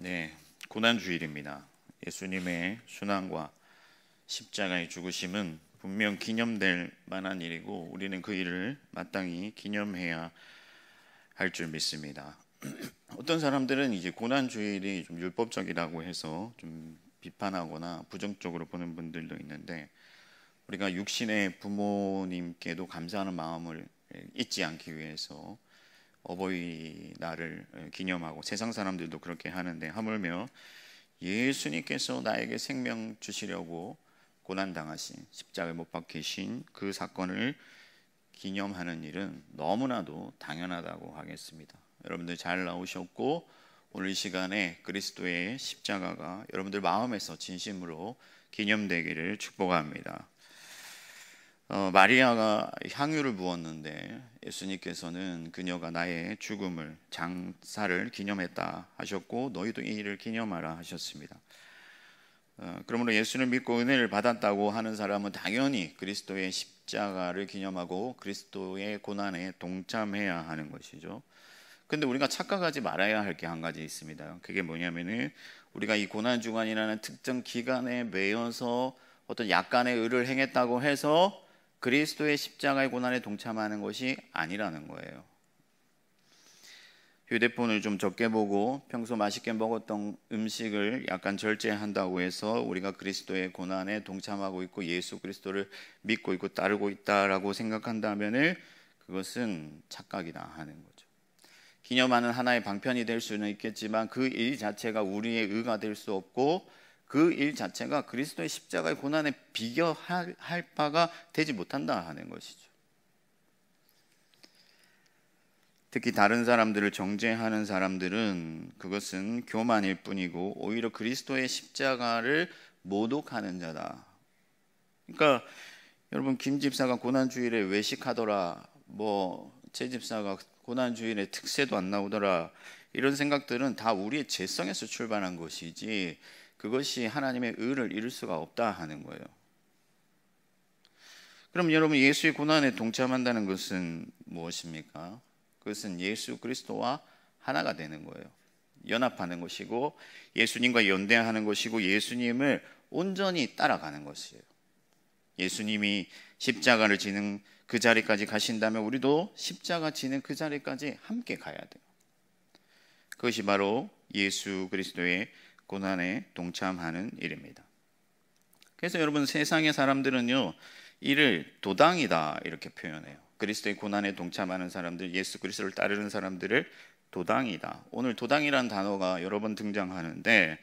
네, 고난주일입니다. 예수님의 순환과 십자가의 죽으심은 분명 기념될 만한 일이고 우리는 그 일을 마땅히 기념해야 할 줄 믿습니다. 어떤 사람들은 이제 고난주일이 좀 율법적이라고 해서 좀 비판하거나 부정적으로 보는 분들도 있는데, 우리가 육신의 부모님께도 감사하는 마음을 잊지 않기 위해서 어버이날을 기념하고, 세상 사람들도 그렇게 하는데, 하물며 예수님께서 나에게 생명 주시려고 고난당하신, 십자가에 못 박히신 그 사건을 기념하는 일은 너무나도 당연하다고 하겠습니다. 여러분들 잘 나오셨고, 오늘 이 시간에 그리스도의 십자가가 여러분들 마음에서 진심으로 기념되기를 축복합니다. 마리아가 향유를 부었는데 예수님께서는 그녀가 나의 죽음을, 장사를 기념했다 하셨고, 너희도 이 일을 기념하라 하셨습니다. 그러므로 예수를 믿고 은혜를 받았다고 하는 사람은 당연히 그리스도의 십자가를 기념하고 그리스도의 고난에 동참해야 하는 것이죠. 근데 우리가 착각하지 말아야 할 게 한 가지 있습니다. 그게 뭐냐면은, 우리가 이 고난 주간이라는 특정 기간에 매여서 어떤 약간의 의를 행했다고 해서 그리스도의 십자가의 고난에 동참하는 것이 아니라는 거예요. 휴대폰을 좀 적게 보고 평소 맛있게 먹었던 음식을 약간 절제한다고 해서 우리가 그리스도의 고난에 동참하고 있고 예수 그리스도를 믿고 있고 따르고 있다라고 생각한다면 그것은 착각이다 하는 거죠. 기념하는 하나의 방편이 될 수는 있겠지만 그 일 자체가 우리의 의가 될 수 없고, 그 일 자체가 그리스도의 십자가의 고난에 비교할 바가 되지 못한다 하는 것이죠. 특히 다른 사람들을 정죄하는 사람들은 그것은 교만일 뿐이고 오히려 그리스도의 십자가를 모독하는 자다. 그러니까 여러분, 김 집사가 고난주일에 외식하더라, 제 집사가 고난주일에 특세도 안 나오더라, 이런 생각들은 다 우리의 죄성에서 출발한 것이지 그것이 하나님의 의를 이룰 수가 없다 하는 거예요. 그럼 여러분, 예수의 고난에 동참한다는 것은 무엇입니까? 그것은 예수 그리스도와 하나가 되는 거예요. 연합하는 것이고, 예수님과 연대하는 것이고, 예수님을 온전히 따라가는 것이에요. 예수님이 십자가를 지는 그 자리까지 가신다면 우리도 십자가 지는 그 자리까지 함께 가야 돼요. 그것이 바로 예수 그리스도의 고난에 동참하는 일입니다. 그래서 여러분, 세상의 사람들은요, 이를 도당이다 이렇게 표현해요. 그리스도의 고난에 동참하는 사람들, 예수 그리스도를 따르는 사람들을 도당이다. 오늘 도당이라는 단어가 여러 번 등장하는데,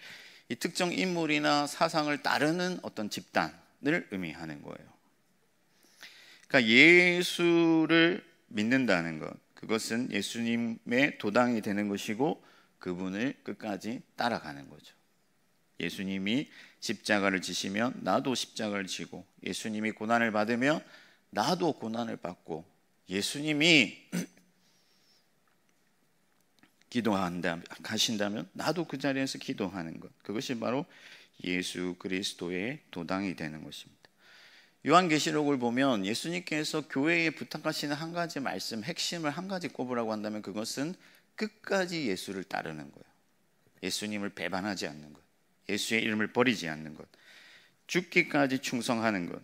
이 특정 인물이나 사상을 따르는 어떤 집단을 의미하는 거예요. 그러니까 예수를 믿는다는 것, 그것은 예수님의 도당이 되는 것이고 그분을 끝까지 따라가는 거죠. 예수님이 십자가를 지시면 나도 십자가를 지고, 예수님이 고난을 받으면 나도 고난을 받고, 예수님이 기도하신다면 나도 그 자리에서 기도하는 것, 그것이 바로 예수 그리스도의 도당이 되는 것입니다. 요한계시록을 보면 예수님께서 교회에 부탁하시는 한 가지 말씀, 핵심을 한 가지 꼽으라고 한다면 그것은 끝까지 예수를 따르는 거예요. 예수님을 배반하지 않는 것, 예수의 이름을 버리지 않는 것, 죽기까지 충성하는 것.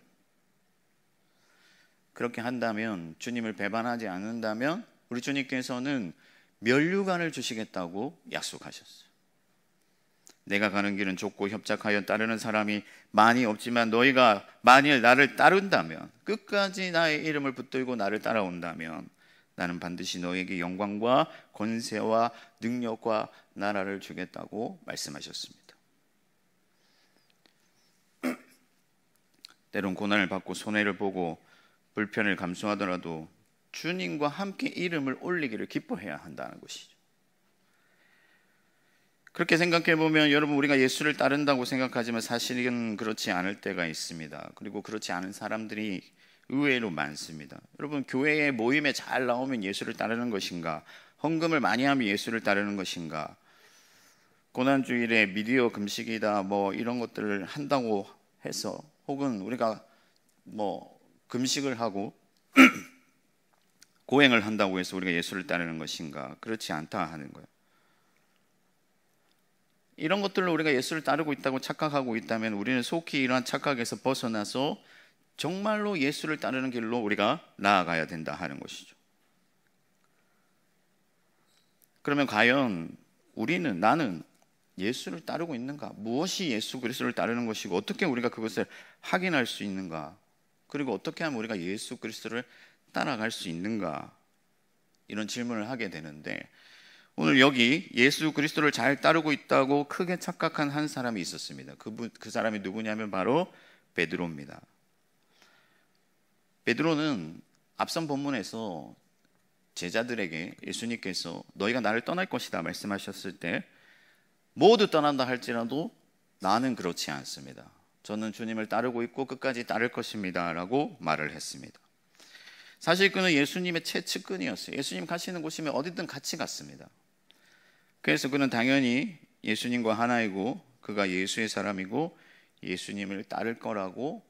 그렇게 한다면, 주님을 배반하지 않는다면 우리 주님께서는 면류관을 주시겠다고 약속하셨어요. 내가 가는 길은 좁고 협착하여 따르는 사람이 많이 없지만 너희가 만일 나를 따른다면, 끝까지 나의 이름을 붙들고 나를 따라온다면 나는 반드시 너에게 영광과 권세와 능력과 나라를 주겠다고 말씀하셨습니다. 때론 고난을 받고 손해를 보고 불편을 감수하더라도 주님과 함께 이름을 올리기를 기뻐해야 한다는 것이죠. 그렇게 생각해 보면 여러분, 우리가 예수를 따른다고 생각하지만 사실은 그렇지 않을 때가 있습니다. 그리고 그렇지 않은 사람들이 의외로 많습니다. 여러분, 교회의 모임에 잘 나오면 예수를 따르는 것인가? 헌금을 많이 하면 예수를 따르는 것인가? 고난주일에 미디어 금식이다 이런 것들을 한다고 해서, 혹은 우리가 금식을 하고 고행을 한다고 해서 우리가 예수를 따르는 것인가? 그렇지 않다 하는 거예요. 이런 것들로 우리가 예수를 따르고 있다고 착각하고 있다면 우리는 속히 이러한 착각에서 벗어나서 정말로 예수를 따르는 길로 우리가 나아가야 된다 하는 것이죠. 그러면 과연 나는 예수를 따르고 있는가? 무엇이 예수 그리스도를 따르는 것이고 어떻게 우리가 그것을 확인할 수 있는가? 그리고 어떻게 하면 우리가 예수 그리스도를 따라갈 수 있는가? 이런 질문을 하게 되는데, 오늘 여기 예수 그리스도를 잘 따르고 있다고 크게 착각한 한 사람이 있었습니다. 그 사람이 누구냐면 바로 베드로입니다. 베드로는 앞선 본문에서 제자들에게 예수님께서 너희가 나를 떠날 것이다 말씀하셨을 때 모두 떠난다 할지라도 나는 그렇지 않습니다. 저는 주님을 따르고 있고 끝까지 따를 것입니다 라고 말을 했습니다. 사실 그는 예수님의 최측근이었어요. 예수님 가시는 곳이면 어디든 같이 갔습니다. 그래서 그는 당연히 예수님과 하나이고 그가 예수의 사람이고 예수님을 따를 거라고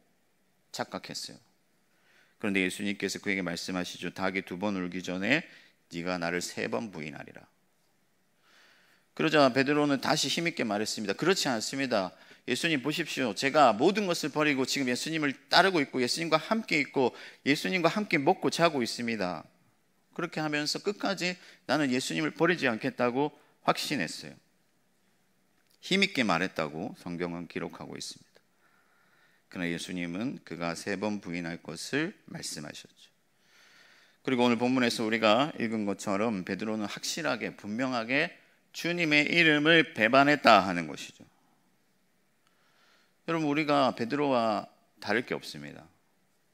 착각했어요. 그런데 예수님께서 그에게 말씀하시죠. 닭이 2번 울기 전에 네가 나를 3번 부인하리라. 그러자 베드로는 다시 힘있게 말했습니다. 그렇지 않습니다. 예수님 보십시오. 제가 모든 것을 버리고 지금 예수님을 따르고 있고 예수님과 함께 있고 예수님과 함께 먹고 자고 있습니다. 그렇게 하면서 끝까지 나는 예수님을 버리지 않겠다고 확신했어요. 힘있게 말했다고 성경은 기록하고 있습니다. 그러나 예수님은 그가 3번 부인할 것을 말씀하셨죠. 그리고 오늘 본문에서 우리가 읽은 것처럼 베드로는 확실하게 분명하게 주님의 이름을 배반했다 하는 것이죠. 여러분, 우리가 베드로와 다를 게 없습니다.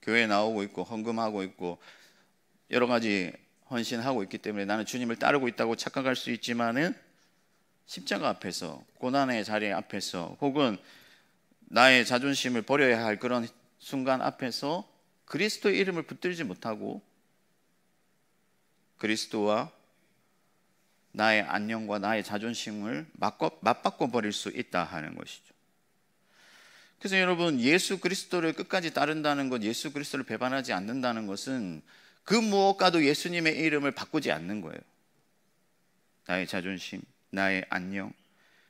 교회에 나오고 있고 헌금하고 있고 여러 가지 헌신하고 있기 때문에 나는 주님을 따르고 있다고 착각할 수 있지만은 십자가 앞에서, 고난의 자리 앞에서, 혹은 나의 자존심을 버려야 할 그런 순간 앞에서 그리스도의 이름을 붙들지 못하고 그리스도와 나의 안녕과 나의 자존심을 맞바꿔 버릴 수 있다 하는 것이죠. 그래서 여러분, 예수 그리스도를 끝까지 따른다는 것, 예수 그리스도를 배반하지 않는다는 것은 그 무엇과도 예수님의 이름을 바꾸지 않는 거예요. 나의 자존심, 나의 안녕,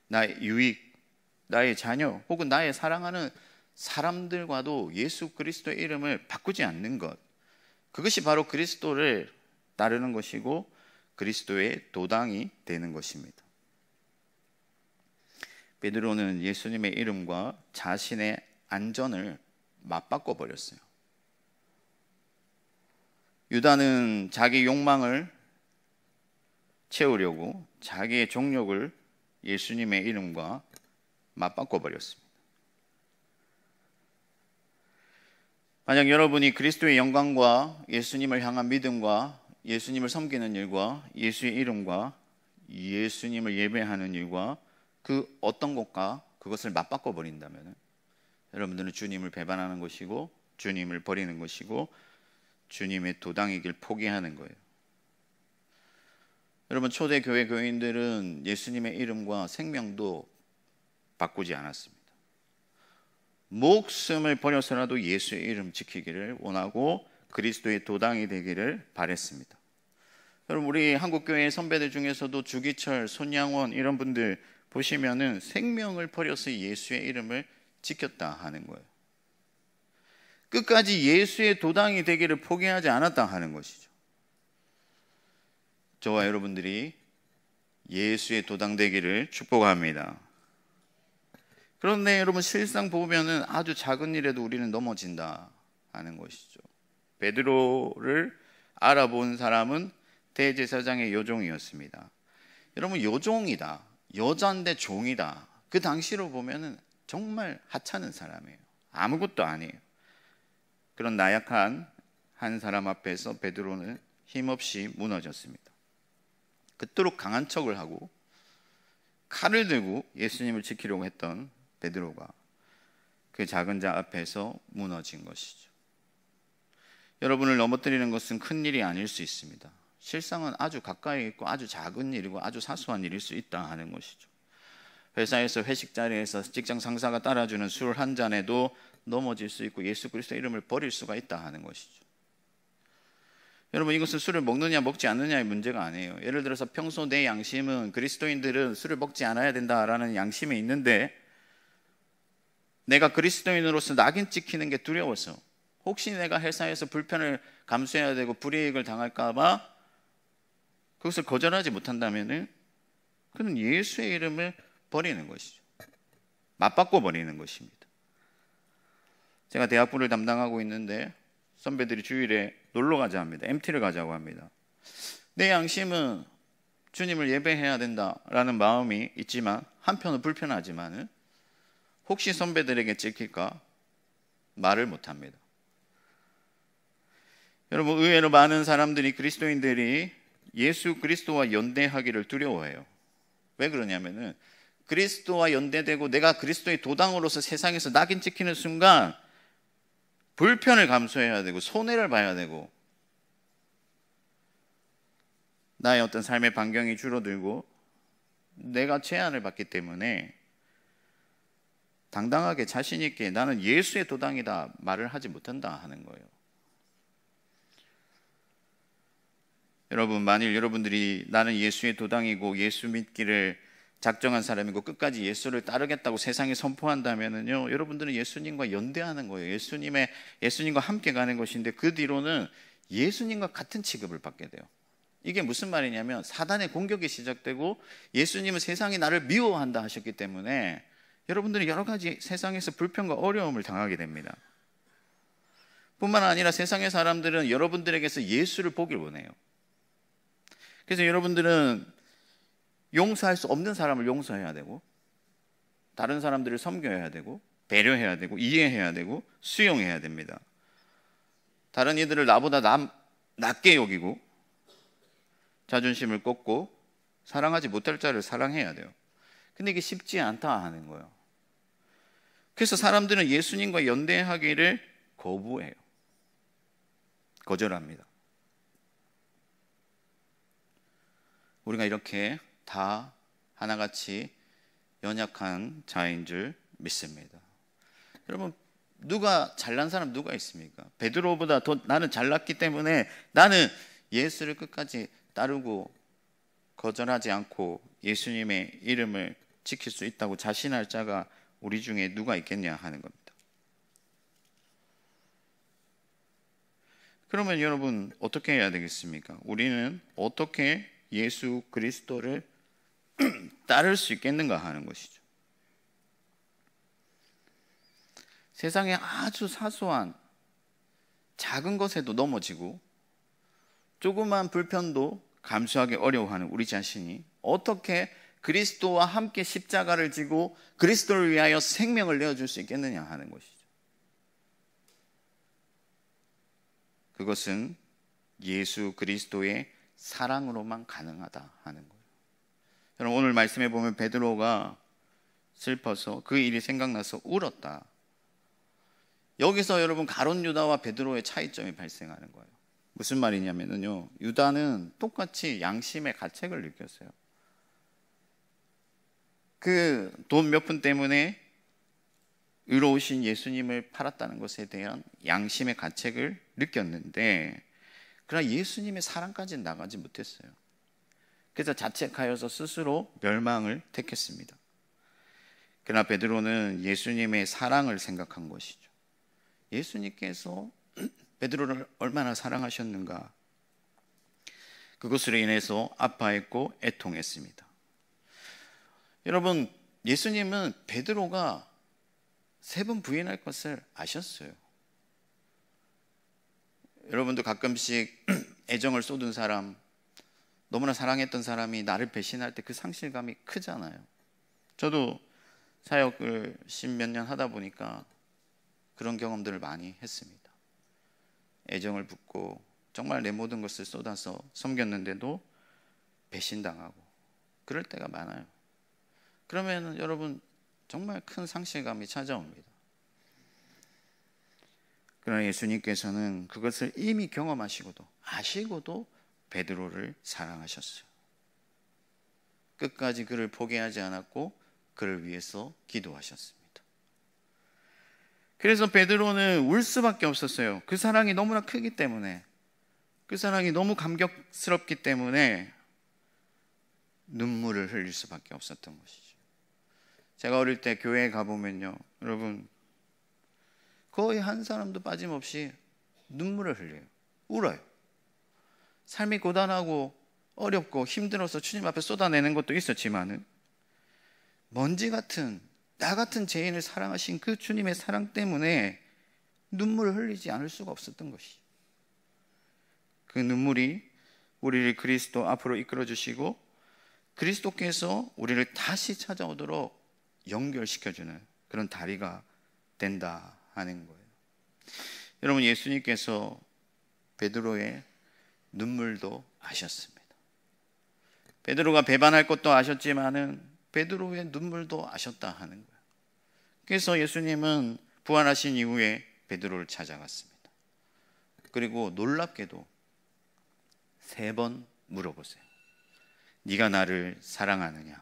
나의 유익, 나의 자녀, 혹은 나의 사랑하는 사람들과도 예수 그리스도의 이름을 바꾸지 않는 것, 그것이 바로 그리스도를 따르는 것이고 그리스도의 도당이 되는 것입니다. 베드로는 예수님의 이름과 자신의 안전을 맞바꿔 버렸어요. 유다는 자기 욕망을 채우려고 자기의 정욕을 예수님의 이름과 맞바꿔 버렸습니다. 만약 여러분이 그리스도의 영광과 예수님을 향한 믿음과 예수님을 섬기는 일과 예수의 이름과 예수님을 예배하는 일과 그 어떤 것과 그것을 맞바꿔 버린다면 여러분들은 주님을 배반하는 것이고 주님을 버리는 것이고 주님의 도당이길 포기하는 거예요. 여러분, 초대 교회 교인들은 예수님의 이름과 생명도 바꾸지 않았습니다. 목숨을 버려서라도 예수의 이름 지키기를 원하고 그리스도의 도당이 되기를 바랬습니다. 여러분, 우리 한국교회 선배들 중에서도 주기철, 손양원 이런 분들 보시면은 생명을 버려서 예수의 이름을 지켰다 하는 거예요. 끝까지 예수의 도당이 되기를 포기하지 않았다 하는 것이죠. 저와 여러분들이 예수의 도당 되기를 축복합니다. 그런데 여러분, 실상 보면은 아주 작은 일에도 우리는 넘어진다 하는 것이죠. 베드로를 알아본 사람은 대제사장의 요종이었습니다. 여러분, 요종이다, 여자인데 종이다, 그 당시로 보면은 정말 하찮은 사람이에요. 아무것도 아니에요. 그런 나약한 한 사람 앞에서 베드로는 힘없이 무너졌습니다. 그토록 강한 척을 하고 칼을 들고 예수님을 지키려고 했던 베드로가 그 작은 자 앞에서 무너진 것이죠. 여러분을 넘어뜨리는 것은 큰 일이 아닐 수 있습니다. 실상은 아주 가까이 있고 아주 작은 일이고 아주 사소한 일일 수 있다 하는 것이죠. 회사에서 회식 자리에서 직장 상사가 따라주는 술 한 잔에도 넘어질 수 있고 예수 그리스도 이름을 버릴 수가 있다 하는 것이죠. 여러분, 이것은 술을 먹느냐 먹지 않느냐의 문제가 아니에요. 예를 들어서 평소 내 양심은 그리스도인들은 술을 먹지 않아야 된다라는 양심이 있는데, 내가 그리스도인으로서 낙인 찍히는 게 두려워서, 혹시 내가 회사에서 불편을 감수해야 되고 불이익을 당할까 봐 그것을 거절하지 못한다면 그는 예수의 이름을 버리는 것이죠. 맞바꿔 버리는 것입니다. 제가 대학부를 담당하고 있는데 선배들이 주일에 놀러 가자 합니다. MT를 가자고 합니다. 내 양심은 주님을 예배해야 된다라는 마음이 있지만, 한편은 불편하지만 혹시 선배들에게 찍힐까 말을 못합니다. 여러분, 의외로 많은 사람들이, 그리스도인들이 예수 그리스도와 연대하기를 두려워해요. 왜 그러냐면은 그리스도와 연대되고 내가 그리스도의 도당으로서 세상에서 낙인 찍히는 순간 불편을 감수해야 되고 손해를 봐야 되고 나의 어떤 삶의 반경이 줄어들고 내가 제한을 받기 때문에 당당하게 자신 있게 나는 예수의 도당이다 말을 하지 못한다 하는 거예요. 여러분, 만일 여러분들이 나는 예수의 도당이고 예수 믿기를 작정한 사람이고 끝까지 예수를 따르겠다고 세상에 선포한다면요, 여러분들은 예수님과 연대하는 거예요. 예수님과 함께 가는 것인데, 그 뒤로는 예수님과 같은 취급을 받게 돼요. 이게 무슨 말이냐면, 사단의 공격이 시작되고 예수님은 세상이 나를 미워한다 하셨기 때문에 여러분들은 여러 가지 세상에서 불편과 어려움을 당하게 됩니다. 뿐만 아니라 세상의 사람들은 여러분들에게서 예수를 보길 원해요. 그래서 여러분들은 용서할 수 없는 사람을 용서해야 되고, 다른 사람들을 섬겨야 되고, 배려해야 되고, 이해해야 되고, 수용해야 됩니다. 다른 이들을 나보다 낮게 여기고 자존심을 꺾고 사랑하지 못할 자를 사랑해야 돼요. 근데 이게 쉽지 않다 하는 거예요. 그래서 사람들은 예수님과 연대하기를 거부해요. 거절합니다. 우리가 이렇게 다 하나같이 연약한 자인 줄 믿습니다. 여러분, 누가 잘난 사람 누가 있습니까? 베드로보다 더 나는 잘났기 때문에 나는 예수를 끝까지 따르고 거절하지 않고 예수님의 이름을 지킬 수 있다고 자신할 자가 우리 중에 누가 있겠냐 하는 겁니다. 그러면 여러분, 어떻게 해야 되겠습니까? 우리는 어떻게 예수 그리스도를 따를 수 있겠는가 하는 것이죠. 세상에 아주 사소한 작은 것에도 넘어지고 조그만 불편도 감수하기 어려워하는 우리 자신이 어떻게 그리스도와 함께 십자가를 지고 그리스도를 위하여 생명을 내어줄 수 있겠느냐 하는 것이죠. 그것은 예수 그리스도의 사랑으로만 가능하다 하는 거예요. 여러분, 오늘 말씀해 보면 베드로가 슬퍼서 그 일이 생각나서 울었다. 여기서 여러분, 가룟 유다와 베드로의 차이점이 발생하는 거예요. 무슨 말이냐면요, 유다는 똑같이 양심의 가책을 느꼈어요. 그 돈 몇 푼 때문에 의로우신 예수님을 팔았다는 것에 대한 양심의 가책을 느꼈는데, 그러나 예수님의 사랑까지는 나가지 못했어요. 그래서 자책하여서 스스로 멸망을 택했습니다. 그러나 베드로는 예수님의 사랑을 생각한 것이죠. 예수님께서 베드로를 얼마나 사랑하셨는가, 그것으로 인해서 아파했고 애통했습니다. 여러분, 예수님은 베드로가 3번 부인할 것을 아셨어요. 여러분도 가끔씩 애정을 쏟은 사람, 너무나 사랑했던 사람이 나를 배신할 때 그 상실감이 크잖아요. 저도 사역을 10몇 년 하다 보니까 그런 경험들을 많이 했습니다. 애정을 붓고 정말 내 모든 것을 쏟아서 섬겼는데도 배신당하고 그럴 때가 많아요. 그러면 여러분, 정말 큰 상실감이 찾아옵니다. 그러나 예수님께서는 그것을 이미 경험하시고도 아시고도 베드로를 사랑하셨어요. 끝까지 그를 포기하지 않았고 그를 위해서 기도하셨습니다. 그래서 베드로는 울 수밖에 없었어요. 그 사랑이 너무나 크기 때문에. 그 사랑이 너무 감격스럽기 때문에 눈물을 흘릴 수밖에 없었던 것이죠. 제가 어릴 때 교회에 가보면요, 여러분, 거의 한 사람도 빠짐없이 눈물을 흘려요. 울어요. 삶이 고단하고 어렵고 힘들어서 주님 앞에 쏟아내는 것도 있었지만은 먼지 같은, 나 같은 죄인을 사랑하신 그 주님의 사랑 때문에 눈물을 흘리지 않을 수가 없었던 것이죠. 그 눈물이 우리를 그리스도 앞으로 이끌어 주시고 그리스도께서 우리를 다시 찾아오도록 연결시켜주는 그런 다리가 된다 하는 거예요. 여러분, 예수님께서 베드로의 눈물도 아셨습니다. 베드로가 배반할 것도 아셨지만은 베드로의 눈물도 아셨다 하는 거예요. 그래서 예수님은 부활하신 이후에 베드로를 찾아갔습니다. 그리고 놀랍게도 3번 물어보세요. 네가 나를 사랑하느냐?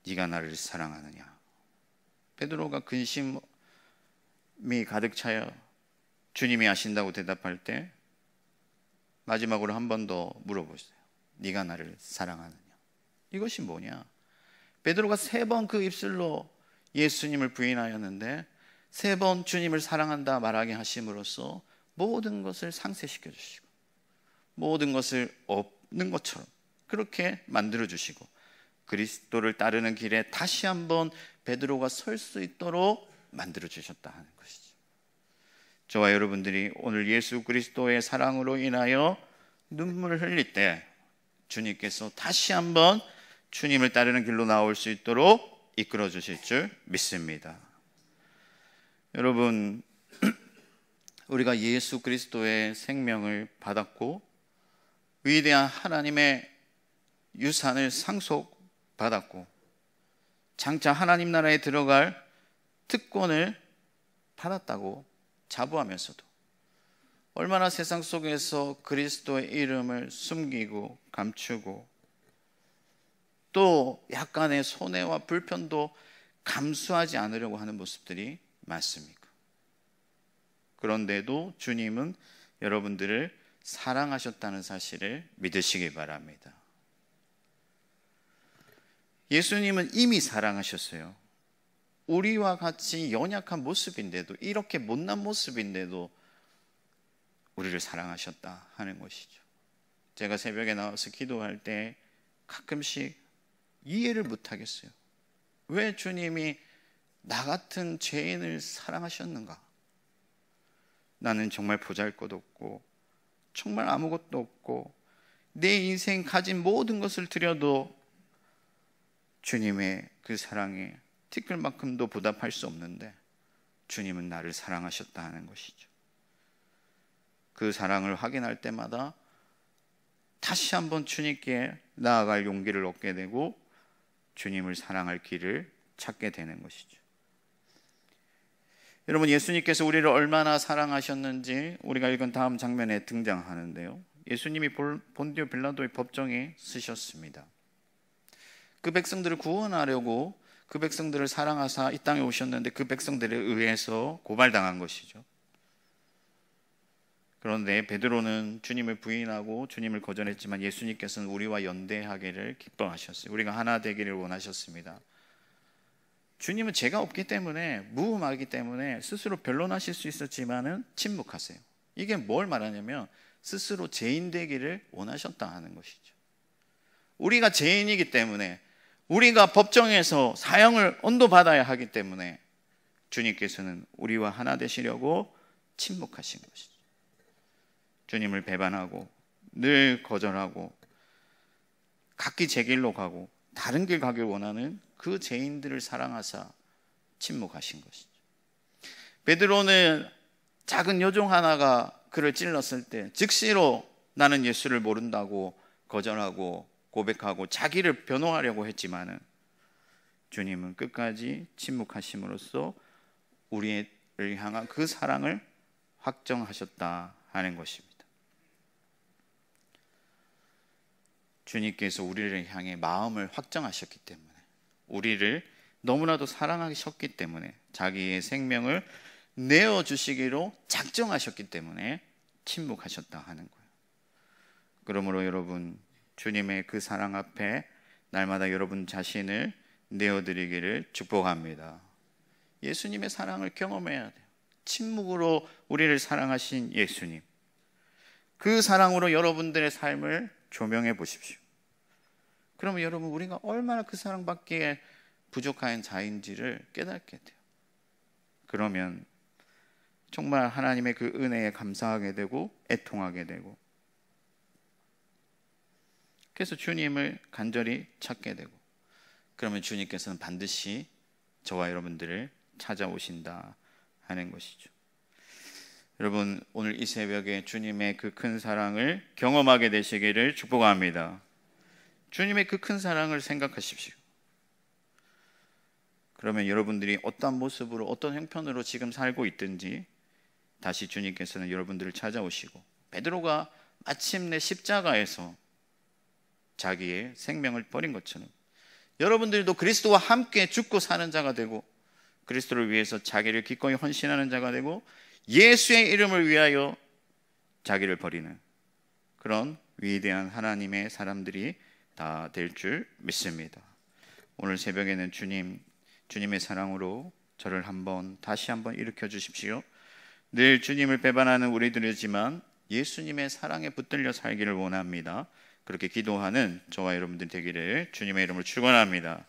네가 나를 사랑하느냐? 베드로가 근심이 가득 차여 주님이 아신다고 대답할 때 마지막으로 한 번 더 물어보세요. 네가 나를 사랑하느냐? 이것이 뭐냐? 베드로가 3번 그 입술로 예수님을 부인하였는데 3번 주님을 사랑한다 말하게 하심으로써 모든 것을 상쇄시켜 주시고 모든 것을 없는 것처럼 그렇게 만들어 주시고 그리스도를 따르는 길에 다시 한번 베드로가 설 수 있도록 만들어 주셨다 하는 것이죠. 저와 여러분들이 오늘 예수 그리스도의 사랑으로 인하여 눈물을 흘릴 때 주님께서 다시 한번 주님을 따르는 길로 나올 수 있도록 이끌어 주실 줄 믿습니다. 여러분, 우리가 예수 그리스도의 생명을 받았고 위대한 하나님의 유산을 상속받았고 장차 하나님 나라에 들어갈 특권을 받았다고 자부하면서도 얼마나 세상 속에서 그리스도의 이름을 숨기고 감추고 또 약간의 손해와 불편도 감수하지 않으려고 하는 모습들이 많습니까? 그런데도 주님은 여러분들을 사랑하셨다는 사실을 믿으시기 바랍니다. 예수님은 이미 사랑하셨어요. 우리와 같이 연약한 모습인데도, 이렇게 못난 모습인데도 우리를 사랑하셨다 하는 것이죠. 제가 새벽에 나와서 기도할 때 가끔씩 이해를 못하겠어요. 왜 주님이 나 같은 죄인을 사랑하셨는가? 나는 정말 보잘것없고 정말 아무것도 없고 내 인생 가진 모든 것을 드려도 주님의 그 사랑에 티끌만큼도 보답할 수 없는데 주님은 나를 사랑하셨다 하는 것이죠. 그 사랑을 확인할 때마다 다시 한번 주님께 나아갈 용기를 얻게 되고 주님을 사랑할 길을 찾게 되는 것이죠. 여러분, 예수님께서 우리를 얼마나 사랑하셨는지 우리가 읽은 다음 장면에 등장하는데요, 예수님이 본디오 빌라도의 법정에 서셨습니다. 그 백성들을 구원하려고 그 백성들을 사랑하사 이 땅에 오셨는데 그 백성들에 의해서 고발당한 것이죠. 그런데 베드로는 주님을 부인하고 주님을 거절했지만 예수님께서는 우리와 연대하기를 기뻐하셨어요. 우리가 하나 되기를 원하셨습니다. 주님은 죄가 없기 때문에, 무음하기 때문에 스스로 변론하실 수 있었지만은 침묵하세요. 이게 뭘 말하냐면 스스로 죄인 되기를 원하셨다 하는 것이죠. 우리가 죄인이기 때문에, 우리가 법정에서 사형을 언도받아야 하기 때문에 주님께서는 우리와 하나 되시려고 침묵하신 것이죠. 주님을 배반하고 늘 거절하고 각기 제 길로 가고 다른 길 가길 원하는 그 죄인들을 사랑하사 침묵하신 것이죠. 베드로는 작은 여종 하나가 그를 찔렀을 때 즉시로 나는 예수를 모른다고 거절하고 고백하고 자기를 변호하려고 했지만은 주님은 끝까지 침묵하심으로써 우리를 향한 그 사랑을 확정하셨다 하는 것입니다. 주님께서 우리를 향해 마음을 확정하셨기 때문에, 우리를 너무나도 사랑하셨기 때문에, 자기의 생명을 내어주시기로 작정하셨기 때문에 침묵하셨다 하는 거예요. 그러므로 여러분, 주님의 그 사랑 앞에 날마다 여러분 자신을 내어드리기를 축복합니다. 예수님의 사랑을 경험해야 돼요. 침묵으로 우리를 사랑하신 예수님, 그 사랑으로 여러분들의 삶을 조명해 보십시오. 그러면 여러분, 우리가 얼마나 그 사랑받기에 부족한 자인지를 깨닫게 돼요. 그러면 정말 하나님의 그 은혜에 감사하게 되고 애통하게 되고, 그래서 주님을 간절히 찾게 되고, 그러면 주님께서는 반드시 저와 여러분들을 찾아오신다 하는 것이죠. 여러분, 오늘 이 새벽에 주님의 그 큰 사랑을 경험하게 되시기를 축복합니다. 주님의 그 큰 사랑을 생각하십시오. 그러면 여러분들이 어떤 모습으로, 어떤 형편으로 지금 살고 있든지 다시 주님께서는 여러분들을 찾아오시고, 베드로가 마침내 십자가에서 자기의 생명을 버린 것처럼 여러분들도 그리스도와 함께 죽고 사는 자가 되고, 그리스도를 위해서 자기를 기꺼이 헌신하는 자가 되고, 예수의 이름을 위하여 자기를 버리는 그런 위대한 하나님의 사람들이 다 될 줄 믿습니다. 오늘 새벽에는 주님의 사랑으로 저를 다시 한번 일으켜 주십시오. 늘 주님을 배반하는 우리들이지만 예수님의 사랑에 붙들려 살기를 원합니다. 그렇게 기도하는 저와 여러분들 되기를 주님의 이름으로 축원합니다.